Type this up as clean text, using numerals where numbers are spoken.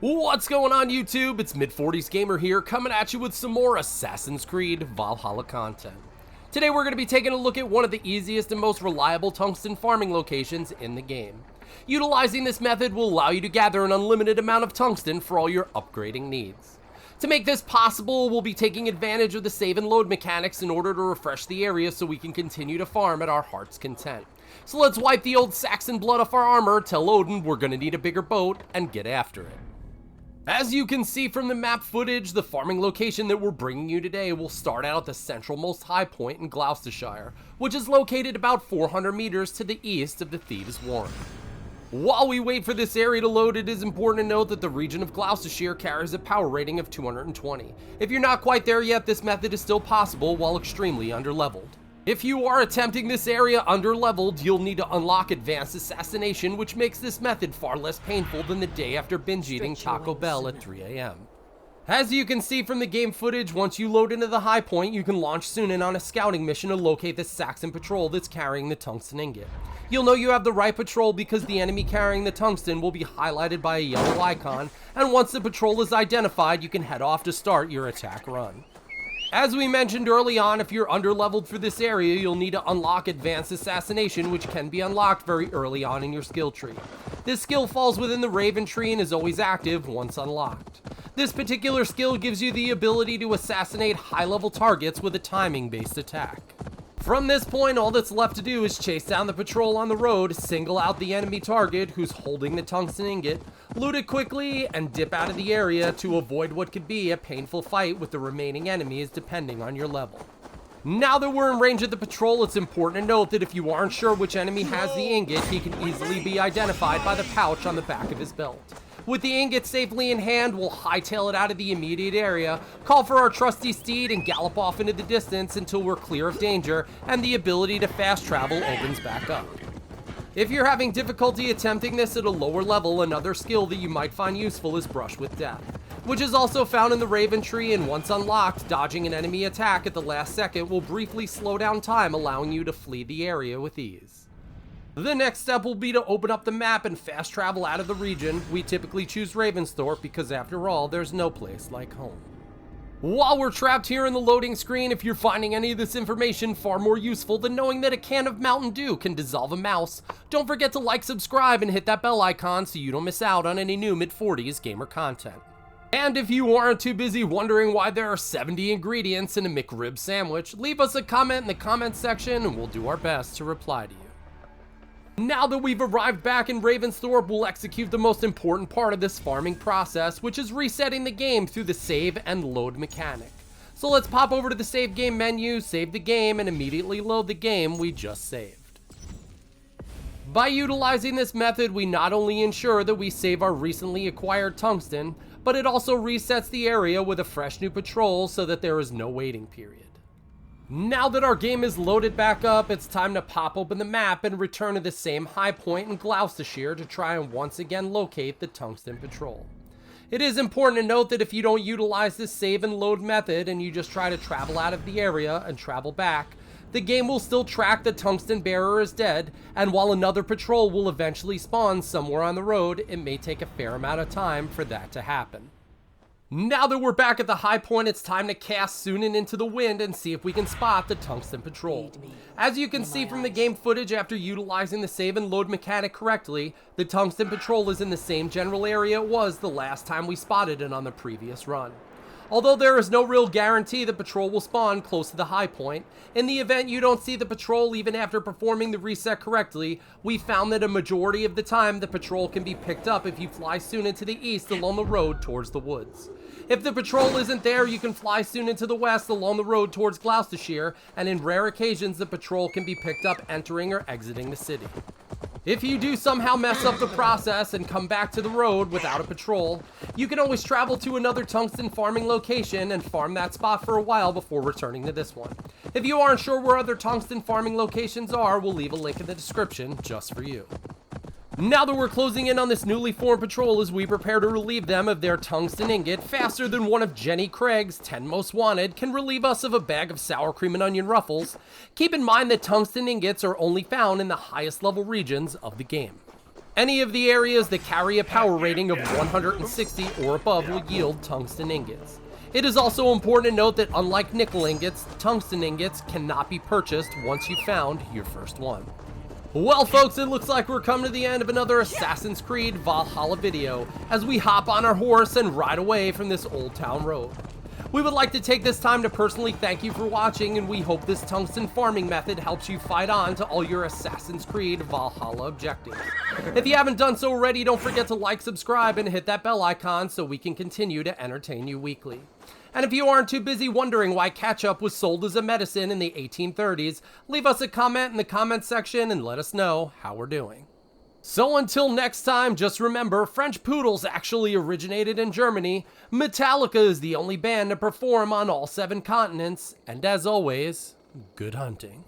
What's going on YouTube? It's Mid-40s Gamer here, coming at you with some more Assassin's Creed Valhalla content. Today we're going to be taking a look at one of the easiest and most reliable tungsten farming locations in the game. Utilizing this method will allow you to gather an unlimited amount of tungsten for all your upgrading needs. To make this possible, we'll be taking advantage of the save and load mechanics in order to refresh the area so we can continue to farm at our heart's content. So let's wipe the old Saxon blood off our armor, tell Odin we're going to need a bigger boat, and get after it. As you can see from the map footage, the farming location that we're bringing you today will start out at the centralmost high point in Glowecestrescire, which is located about 400 meters to the east of the Thieves' Warren. While we wait for this area to load, it is important to note that the region of Glowecestrescire carries a power rating of 220. If you're not quite there yet, this method is still possible while extremely underleveled. If you are attempting this area underleveled, you'll need to unlock Advanced Assassination, which makes this method far less painful than the day after binge eating Taco Bell at 3 AM. As you can see from the game footage, once you load into the high point, you can launch Sunnin on a scouting mission to locate the Tungsten Patrol that's carrying the tungsten ingot. You'll know you have the right patrol because the enemy carrying the tungsten will be highlighted by a yellow icon, and once the patrol is identified, you can head off to start your attack run. As we mentioned early on, if you're underleveled for this area, you'll need to unlock Advanced Assassination, which can be unlocked very early on in your skill tree. This skill falls within the Raven tree and is always active once unlocked. This particular skill gives you the ability to assassinate high-level targets with a timing-based attack. From this point, all that's left to do is chase down the patrol on the road, single out the enemy target who's holding the tungsten ingot, loot it quickly, and dip out of the area to avoid what could be a painful fight with the remaining enemies depending on your level. Now that we're in range of the patrol, it's important to note that if you aren't sure which enemy has the ingot, he can easily be identified by the pouch on the back of his belt. With the ingot safely in hand, we'll hightail it out of the immediate area, call for our trusty steed, and gallop off into the distance until we're clear of danger and the ability to fast travel opens back up. If you're having difficulty attempting this at a lower level, another skill that you might find useful is Brush with Death, which is also found in the Raven tree, and once unlocked, dodging an enemy attack at the last second will briefly slow down time, allowing you to flee the area with ease. The next step will be to open up the map and fast travel out of the region. We typically choose Ravensthorpe because after all, there's no place like home. While we're trapped here in the loading screen, if you're finding any of this information far more useful than knowing that a can of Mountain Dew can dissolve a mouse, don't forget to like, subscribe, and hit that bell icon so you don't miss out on any new Mid-40s gamer content. And if you aren't too busy wondering why there are 70 ingredients in a McRib sandwich, leave us a comment in the comment section and we'll do our best to reply to you. Now that we've arrived back in Ravensthorpe, we'll execute the most important part of this farming process, which is resetting the game through the save and load mechanic. So let's pop over to the save game menu, save the game, and immediately load the game we just saved. By utilizing this method, we not only ensure that we save our recently acquired tungsten, but it also resets the area with a fresh new patrol so that there is no waiting period. Now that our game is loaded back up, it's time to pop open the map and return to the same high point in Gloucestershire to try and once again locate the Tungsten Patrol. It is important to note that if you don't utilize this save and load method and you just try to travel out of the area and travel back, the game will still track the tungsten bearer as dead, and while another patrol will eventually spawn somewhere on the road, it may take a fair amount of time for that to happen. Now that we're back at the high point, it's time to cast Sunnin into the wind and see if we can spot the Tungsten Patrol. As you can see from the game footage, after utilizing the save and load mechanic correctly, the Tungsten Patrol is in the same general area it was the last time we spotted it on the previous run. Although there is no real guarantee the patrol will spawn close to the high point, in the event you don't see the patrol even after performing the reset correctly, we found that a majority of the time the patrol can be picked up if you fly soon into the east along the road towards the woods. If the patrol isn't there, you can fly soon into the west along the road towards Gloucestershire, and in rare occasions the patrol can be picked up entering or exiting the city. If you do somehow mess up the process and come back to the road without a patrol, you can always travel to another tungsten farming location and farm that spot for a while before returning to this one. If you aren't sure where other tungsten farming locations are, we'll leave a link in the description just for you. Now that we're closing in on this newly formed patrol as we prepare to relieve them of their tungsten ingot faster than one of Jenny Craig's 10 Most Wanted can relieve us of a bag of sour cream and onion ruffles, keep in mind that tungsten ingots are only found in the highest level regions of the game. Any of the areas that carry a power rating of 160 or above will yield tungsten ingots. It is also important to note that unlike nickel ingots, tungsten ingots cannot be purchased once you've found your first one. Well folks, it looks like we're coming to the end of another Assassin's Creed Valhalla video as we hop on our horse and ride away from this old town road. We would like to take this time to personally thank you for watching, and we hope this tungsten farming method helps you fight on to all your Assassin's Creed Valhalla objectives. If you haven't done so already, don't forget to like, subscribe, and hit that bell icon so we can continue to entertain you weekly. And if you aren't too busy wondering why ketchup was sold as a medicine in the 1830s, leave us a comment in the comment section and let us know how we're doing. So until next time, just remember, French Poodles actually originated in Germany, Metallica is the only band to perform on all 7 continents, and as always, good hunting.